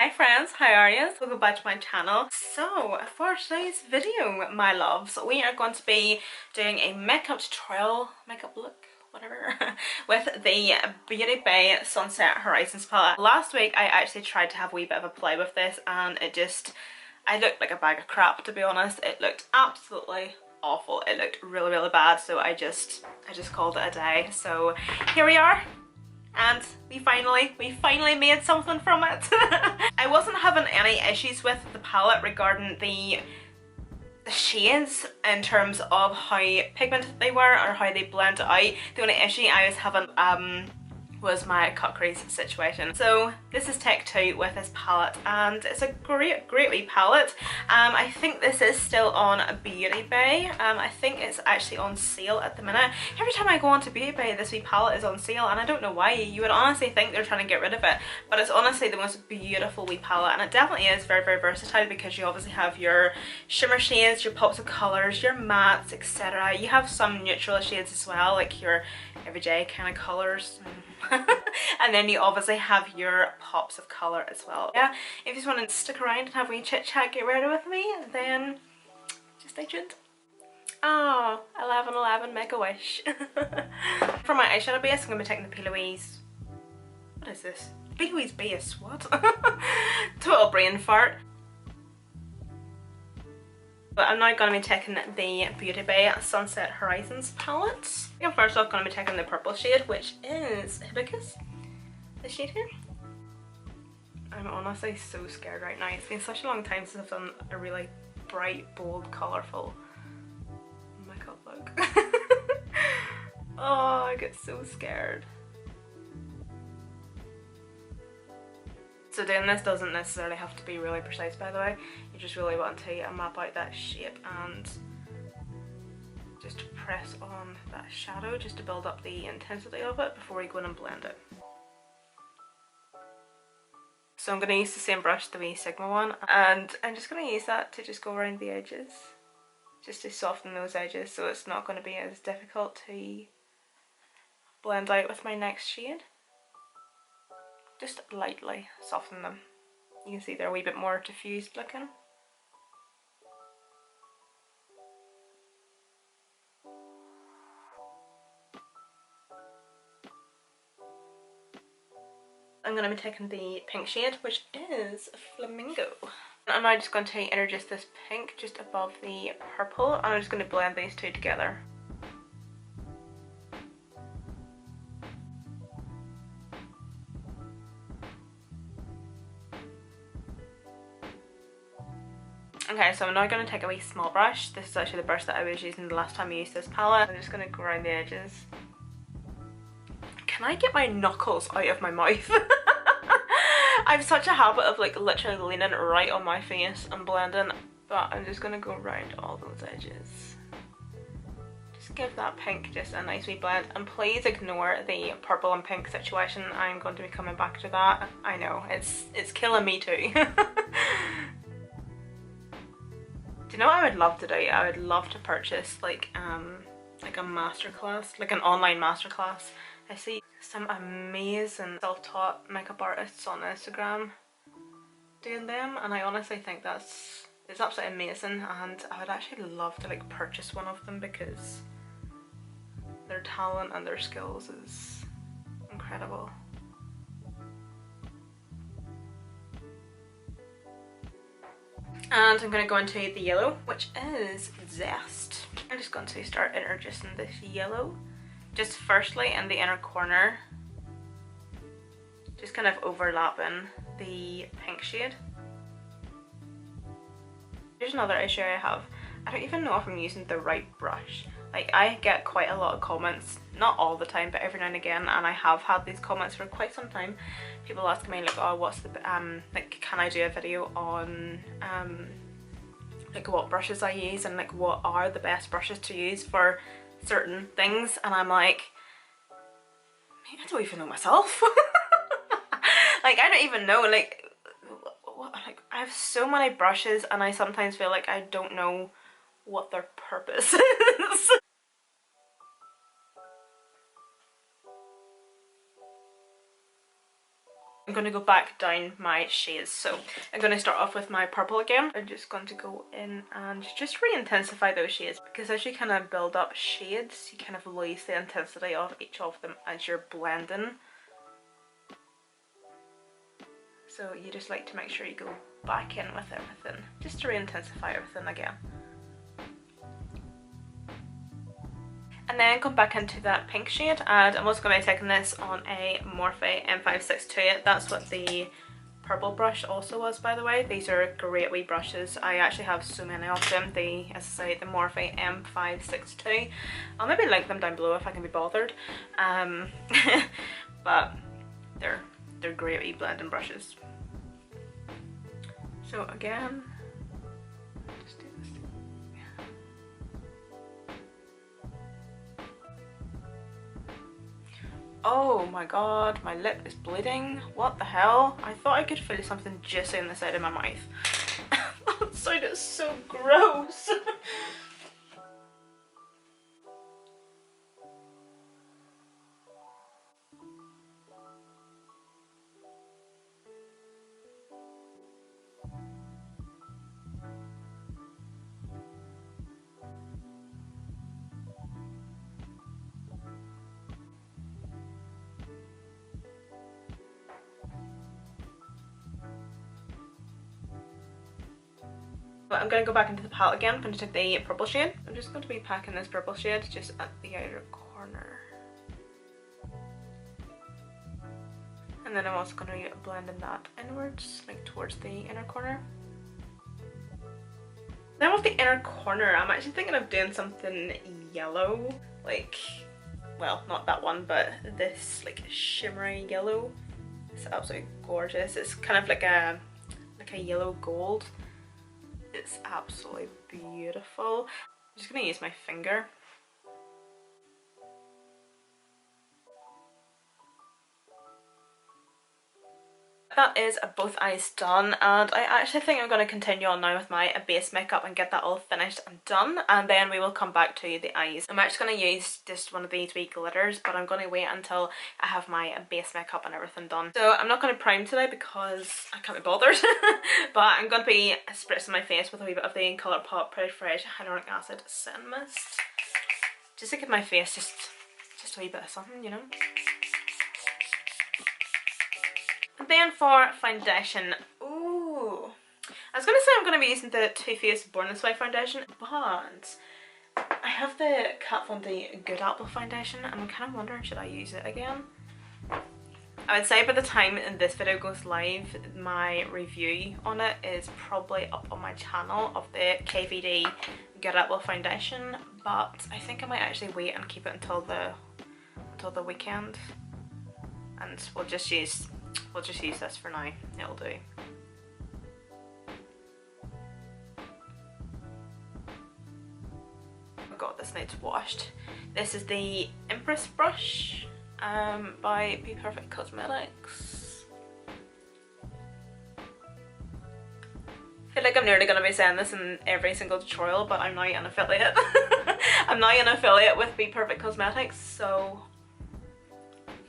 Hi friends, how are you? Welcome back to my channel. So for today's video, my loves, we are going to be doing a makeup tutorial, makeup look, whatever, with the Beauty Bay Sunset Horizons palette. Last week I actually tried to have a wee bit of a play with this and I looked like a bag of crap, to be honest. It looked absolutely awful. It looked really bad, so I just called it a day. So here we are. And we finally made something from it. I wasn't having any issues with the palette regarding the shades in terms of how pigmented they were or how they blend out. The only issue I was having was my cut crease situation. So this is take 2 with this palette and it's a great wee palette. I think this is still on Beauty Bay. I think it's actually on sale at the minute. Every time I go onto Beauty Bay, this wee palette is on sale and I don't know why. You would honestly think they're trying to get rid of it, but it's honestly the most beautiful wee palette, and it definitely is very versatile because you obviously have your shimmer shades, your pops of colours, your mattes, etc. You have some neutral shades as well, like your everyday kind of colours. And then you obviously have your pops of colour as well. Yeah, if you just want to stick around and have a wee chit chat, get ready with me, then just stay tuned. Oh, 11/11, make a wish. For my eyeshadow base, I'm going to be taking the P. Louise. What is this? P. Louise base, what? Total brain fart. But I'm now going to be taking the Beauty Bay Sunset Horizons palette. I'm first off going to be taking the purple shade, which is Hibiscus. This shade here. I'm honestly so scared right now. It's been such a long time since I've done a really bright, bold, colourful makeup look. Oh, I get so scared. So doing this doesn't necessarily have to be really precise, by the way. You just really want to map out that shape and just press on that shadow just to build up the intensity of it before you go in and blend it. So I'm going to use the same brush, the wee Sigma one, and I'm just going to use that to just go around the edges, just to soften those edges so it's not going to be as difficult to blend out with my next shade. Just lightly soften them. You can see they're a wee bit more diffused looking. I'm going to be taking the pink shade, which is Flamingo. I'm now just going to introduce this pink just above the purple, and I'm just going to blend these two together. Okay, so I'm now going to take a wee small brush. This is actually the brush that I was using the last time I used this palette. I'm just going to go around the edges. Can I get my knuckles out of my mouth? I have such a habit of like literally leaning right on my face and blending, but I'm just going to go around all those edges. Just give that pink just a nice wee blend, and please ignore the purple and pink situation. I'm going to be coming back to that. I know, it's killing me too. Do you know what I would love to do? I would love to purchase like a masterclass, like an online masterclass. I see some amazing self-taught makeup artists on Instagram doing them, and I honestly think it's absolutely amazing, and I would actually love to like purchase one of them because their talent and their skills is incredible. And I'm going to go into the yellow, which is Zest. I'm just going to start introducing this yellow, just firstly in the inner corner, just kind of overlapping the pink shade. Here's another issue I have. I don't even know if I'm using the right brush. Like, I get quite a lot of comments, not all the time, but every now and again, and I have had these comments for quite some time. People asking me like, oh, what's the, like, can I do a video on, like what brushes I use and like what are the best brushes to use for certain things, and I'm like, maybe I don't even know myself. Like, I don't even know, like I have so many brushes and I sometimes feel like I don't know what their purpose is. I'm going to go back down my shades. So I'm going to start off with my purple again. I'm just going to go in and just re-intensify those shades, because as you kind of build up shades, you kind of lose the intensity of each of them as you're blending. So you just like to make sure you go back in with everything, just to re-intensify everything again. And then come back into that pink shade, and I'm also going to be taking this on a Morphe M562. That's what the purple brush also was, by the way. These are great wee brushes. I actually have so many of them. As I say, the Morphe M562. I'll maybe link them down below if I can be bothered. But they're great wee blending brushes. So again, just do this. Oh my god, my lip is bleeding. What the hell? I thought I could feel something juicy in the side of my mouth. That sounded so gross. But I'm going to go back into the palette again. I'm going to take the purple shade. I'm just going to be packing this purple shade just at the outer corner. And then I'm also going to be blending that inwards, like towards the inner corner. Then with the inner corner, I'm actually thinking of doing something yellow. Like, well, not that one, but this like shimmery yellow. It's absolutely gorgeous. It's kind of like a yellow gold. It's absolutely beautiful. I'm just going to use my finger. That is both eyes done, and I actually think I'm going to continue on now with my base makeup and get that all finished and done, and then we will come back to the eyes. I'm actually going to use just one of these wee glitters, but I'm going to wait until I have my base makeup and everything done. So I'm not going to prime today because I can't be bothered, but I'm going to be spritzing my face with a wee bit of the Colourpop Pretty Fresh Hyaluronic Acid Setting Mist, just to give my face just a wee bit of something, you know. And then for foundation, ooh, I was going to say I'm going to be using the Too Faced Born This Way foundation, but I have the Kat Von D Good Apple foundation and I'm kind of wondering, should I use it again? I would say by the time this video goes live, my review on it is probably up on my channel of the KVD Good Apple foundation, but I think I might actually wait and keep it until the weekend, and we'll just use this for now. It'll do. Oh god, this needs washed. This is the Empress brush by Be Perfect Cosmetics. I feel like I'm nearly going to be saying this in every single tutorial, but I'm now an affiliate. I'm now an affiliate with Be Perfect Cosmetics, so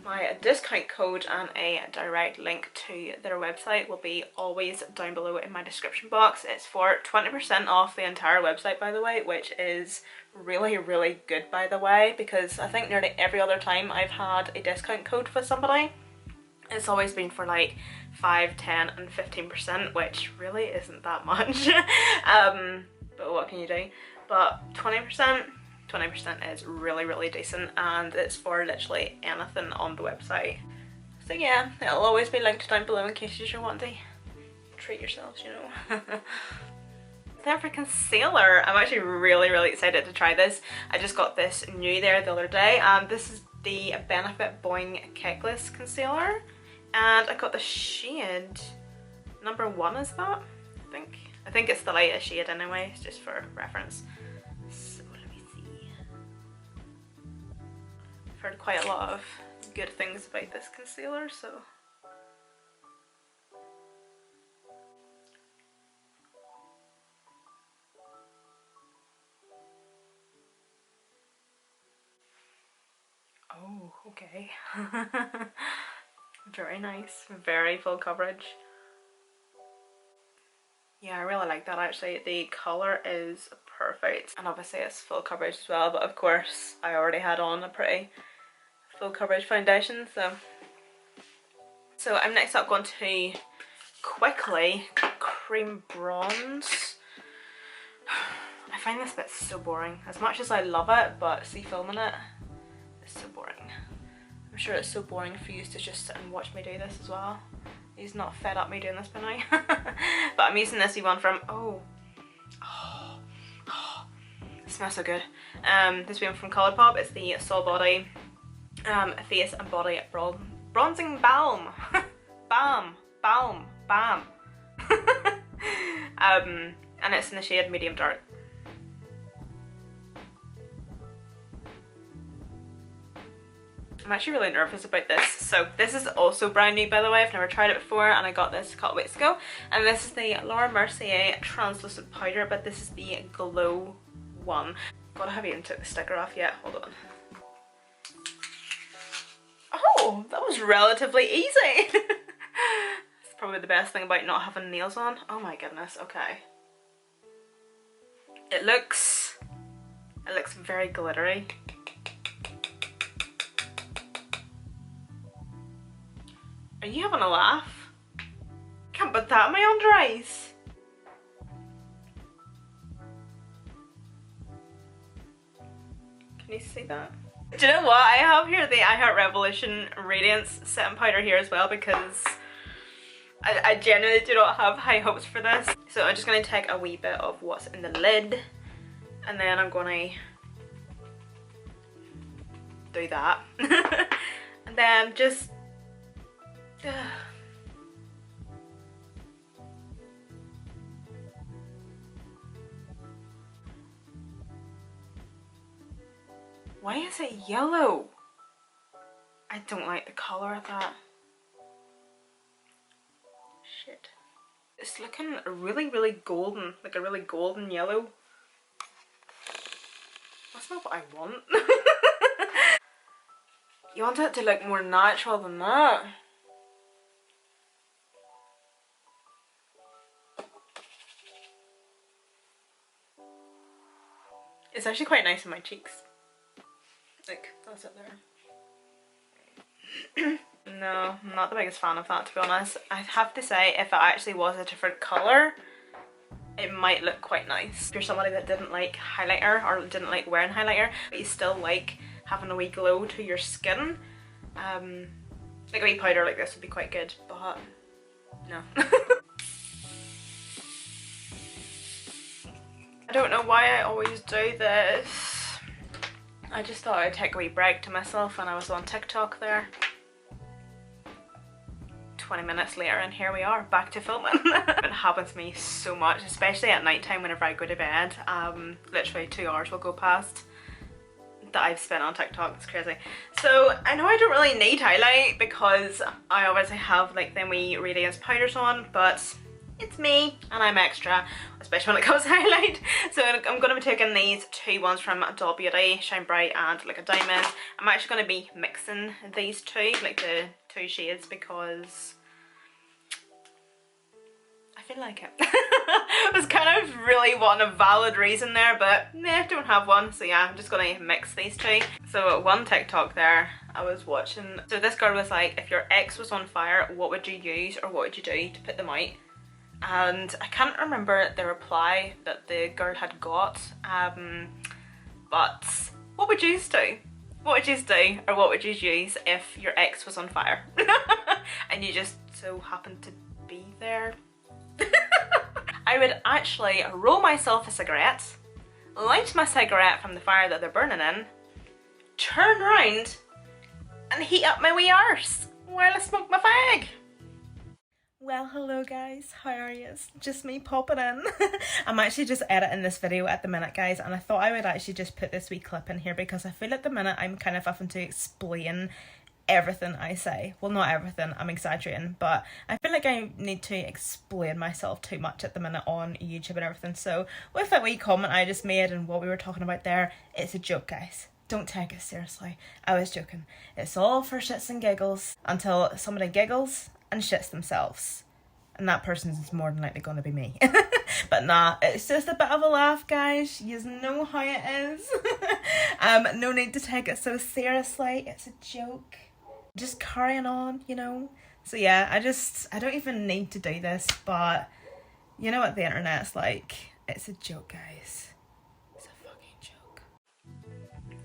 my discount code and a direct link to their website will be always down below in my description box. It's for 20% off the entire website, by the way, which is really, really good, by the way, because I think nearly every other time I've had a discount code with somebody, it's always been for like 5, 10 and 15%, which really isn't that much. But what can you do? But 20% is really, really decent, and it's for literally anything on the website. So yeah, it'll always be linked down below in case you want to treat yourselves, you know. Then for concealer, I'm actually really, really excited to try this. I just got this new there the other day, and this is the Benefit Boing Cakeless Concealer, and I got the shade number 1, is that? I think it's the lightest shade anyway, it's just for reference. Heard quite a lot of good things about this concealer, so oh, okay. Very nice, very full coverage. Yeah, I really like that actually. The colour is perfect, and obviously it's full coverage as well, but of course I already had on a pretty full coverage foundation, so I'm next up going to quickly cream bronze. I find this bit so boring. As much as I love it, but see, filming it, it's so boring. I'm sure it's so boring for you to just sit and watch me do this as well. He's not fed up me doing this by now. But I'm using this one from, it smells so good. This one from Colourpop. It's the Soul Body Face and Body Bronzing Balm. Balm. And it's in the shade Medium Dark. I'm actually really nervous about this. So this is also brand new, by the way. I've never tried it before, and I got this a couple weeks ago. And this is the Laura Mercier translucent powder, but this is the Glow one. God, I haven't even took the sticker off yet. Hold on. Oh, that was relatively easy. It's probably the best thing about not having nails on. Oh my goodness. Okay. It looks very glittery. Are you having a laugh? Can't put that in my under eyes. Can you see that? Do you know what? I have here the I Heart Revolution Radiance setting powder here as well, because I genuinely do not have high hopes for this. So I'm just going to take a wee bit of what's in the lid, and then I'm going to do that. And then just why is it yellow? I don't like the colour of that. Shit. It's looking really golden, like a really golden yellow. That's not what I want. You want it to look more natural than that. It's actually quite nice in my cheeks. Like, that's it there. No, I'm not the biggest fan of that, to be honest. I have to say, if it actually was a different colour, it might look quite nice. If you're somebody that didn't like highlighter or didn't like wearing highlighter, but you still like having a wee glow to your skin, like a wee powder like this would be quite good, but no. I don't know why I always do this. I just thought I'd take a wee break to myself when I was on TikTok there. 20 minutes later and here we are, back to filming. It happens to me so much, especially at night time whenever I go to bed. Literally 2 hours will go past that I've spent on TikTok. It's crazy. So I know I don't really need highlight because I obviously have like them wee radiance powders on, but it's me and I'm extra, especially when it comes to highlight. So I'm going to be taking these two ones from Doll Beauty, Shine Bright and Like a Diamond. I'm actually going to be mixing these two, like the two shades, because I feel like it. I was kind of really wanting a valid reason there, but nah, don't have one. So yeah, I'm just going to mix these two. So one TikTok there I was watching, so this girl was like, if your ex was on fire, what would you use or what would you do to put them out? And I can't remember the reply that the girl had got, but what would you do? What would you do, or what would you use if your ex was on fire and you just so happened to be there? I would actually roll myself a cigarette, light my cigarette from the fire that they're burning in, turn round and heat up my wee arse while I smoke my fag. Well, hello guys, how are you? It's just me popping in. I'm actually just editing this video at the minute, guys, and I thought I would actually just put this wee clip in here because I feel at the minute I'm kind of having to explain everything I say. Well, not everything, I'm exaggerating, but I feel like I need to explain myself too much at the minute on YouTube and everything. So with that wee comment I just made and what we were talking about there, it's a joke, guys. Don't take it seriously. I was joking. It's all for shits and giggles until somebody giggles and shits themselves. And that person's more than likely going to be me. But nah, it's just a bit of a laugh, guys. You know how it is. No need to take it so seriously. It's a joke. Just carrying on, you know. So yeah, I don't even need to do this, but you know what the internet's like. It's a joke, guys. It's a fucking joke.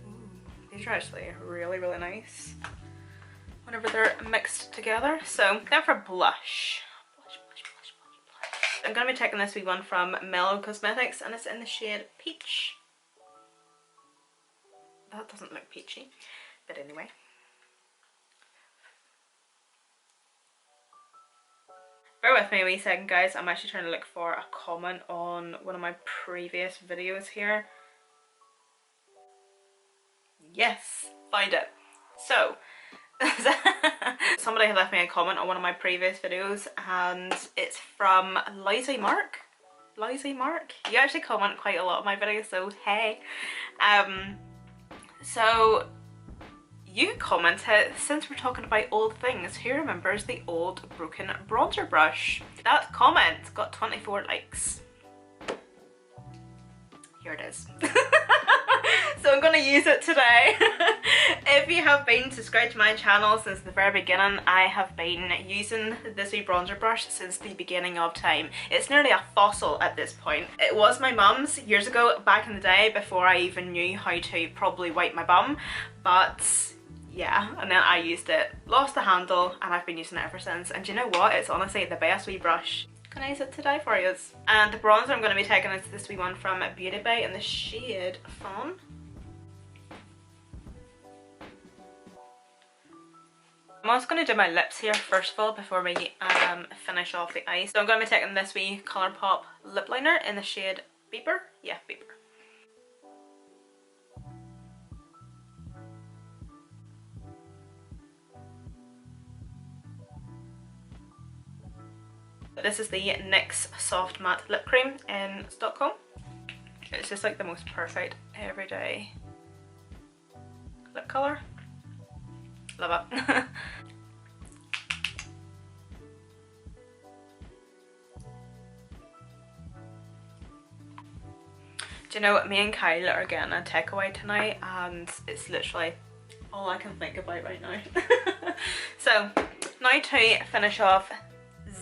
Ooh, these are actually really, really nice whenever they're mixed together. So then for blush. I'm going to be taking this wee one from Mellow Cosmetics, and it's in the shade Peach. That doesn't look peachy, but anyway. Bear with me a wee second, guys. I'm actually trying to look for a comment on one of my previous videos here. Yes, found it. So, somebody had left me a comment on one of my previous videos, and it's from Lousy Mark. Lousy Mark? You actually comment quite a lot on my videos, so hey. So you commented, since we're talking about old things, who remembers the old broken bronzer brush? That comment got 24 likes. Here it is. So I'm going to use it today. If you have been subscribed to my channel since the very beginning, I have been using this wee bronzer brush since the beginning of time. It's nearly a fossil at this point. It was my mum's years ago, back in the day, before I even knew how to properly wipe my bum. But yeah, and then I used it, lost the handle, and I've been using it ever since. And you know what? It's honestly the best wee brush. Can I use it today for you? And the bronzer I'm going to be taking is this wee one from Beauty Bay in the shade Fawn. I'm also going to do my lips here first of all before we finish off the eyes. So I'm going to be taking this wee Colourpop lip liner in the shade Beeper. Yeah, Beeper. This is the NYX Soft Matte Lip Cream in Stockholm. It's just like the most perfect everyday lip colour. Love it. Do you know, me and Kyle are getting a takeaway tonight, and it's literally all I can think about right now. So now to finish off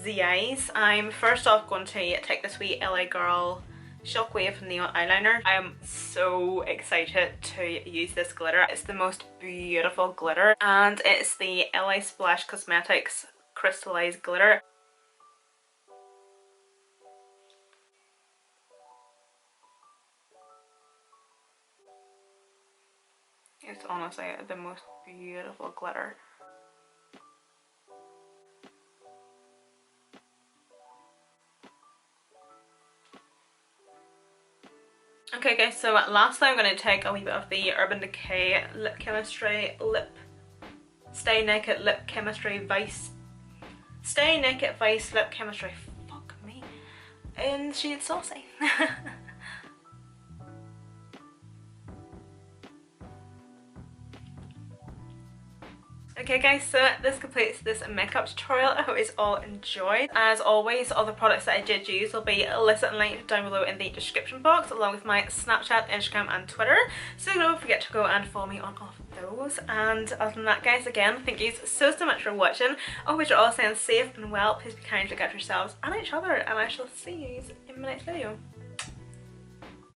the eyes, I'm first off going to take this wee LA Girl Shockwave Neon Eyeliner. I am so excited to use this glitter. It's the most beautiful glitter, and it's the LA Splash Cosmetics Crystallized Glitter. It's honestly the most beautiful glitter. Okay guys, so lastly I'm going to take a wee bit of the Urban Decay Lip Chemistry Stay Naked Lip Chemistry Vice Lip Chemistry, fuck me, in the shade Saucy. Okay guys, so this completes this makeup tutorial. I hope you all enjoyed. As always, all the products that I did use will be listed and linked down below in the description box, along with my Snapchat, Instagram and Twitter. So don't forget to go and follow me on all of those. And other than that guys, again, thank you so much for watching. I hope you're all staying safe and well. Please be kind, look after yourselves and each other, and I shall see you in my next video.